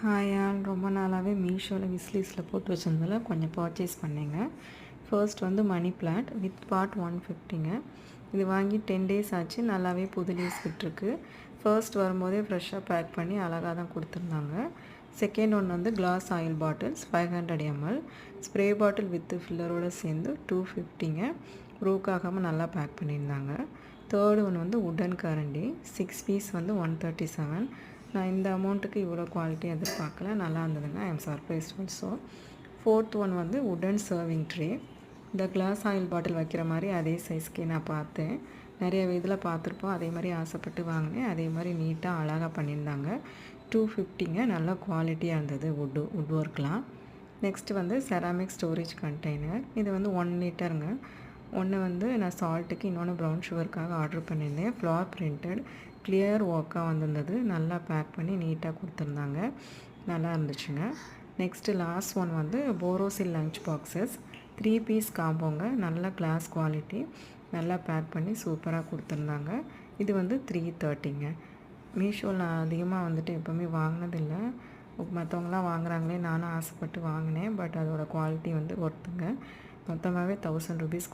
Hi all, ரொம்ப நாளாகவே மீஷோவில் விஸ்லீஸில் போட்டு வச்சிருந்ததில் கொஞ்சம் பர்ச்சேஸ் பண்ணேங்க. ஃபர்ஸ்ட் வந்து மணி பிளான்ட் வித் பாட் 150ங்க. இது வாங்கி 10 days ஆச்சு. நல்லாவே புது லீவ்ஸ் விட்டுருக்கு. ஃபர்ஸ்ட் வரும்போதே ஃப்ரெஷ்ஷாக பேக் பண்ணி அழகாக தான் கொடுத்துருந்தாங்க. செகண்ட் ஒன் வந்து glass oil bottles 500 ml spray bottle with ஃபில்லரோடு சேர்ந்து 250ங்க. ப்ரூக்காகாமல் நல்லா பேக் பண்ணியிருந்தாங்க. தேர்டு ஒன் வந்து உட்டன் கரண்டி 6 பீஸ் வந்து 137. நான் இந்த அமௌண்ட்டுக்கு இவ்வளோ குவாலிட்டி எதிர்பார்க்கல, நல்லா இருந்ததுங்க. I am surprised also. Fourth one வந்து உடன் சர்விங் ட்ரே. இந்த கிளாஸ் ஆயில் பாட்டில் வைக்கிற மாதிரி அதே சைஸ்க்கே நான் பார்த்தேன். நிறைய இதில் பார்த்துருப்போம், அதே மாதிரி ஆசைப்பட்டு வாங்கினேன். அதே மாதிரி நீட்டாக அழகாக பண்ணியிருந்தாங்க. 250ங்க. நல்ல குவாலிட்டியாக இருந்தது வுட் ஒர்க்லாம். நெக்ஸ்ட்டு வந்து செராமிக் ஸ்டோரேஜ் கண்டெய்னர். இது வந்து 1 லிட்டருங்க. ஒன்று வந்து நான் சால்ட்டுக்கு, இன்னொன்று ப்ரௌன் சுகருக்காக ஆர்டர் பண்ணியிருந்தேன். ஃப்ளார் பிரிண்டட் கிளியர் ஒர்க்காக வந்திருந்தது. நல்லா பேக் பண்ணி நீட்டாக கொடுத்துருந்தாங்க. நல்லா இருந்துச்சுங்க. நெக்ஸ்ட்டு லாஸ்ட் ஒன் வந்து போரோசில் லஞ்ச் பாக்ஸஸ் 3 பீஸ் காம்போங்க. நல்ல கிளாஸ் குவாலிட்டி, நல்லா பேக் பண்ணி சூப்பராக கொடுத்துருந்தாங்க. இது வந்து 330ங்க. மீஷோவில் நான் அதிகமாக வந்துட்டு எப்போவுமே வாங்கினதில்லை. மற்றவங்களாம் வாங்குறாங்களே, நானும் ஆசைப்பட்டு வாங்கினேன். பட் அதோடய குவாலிட்டி வந்து ஒர்த்துங்க. மொத்தமாகவே 1000 rupees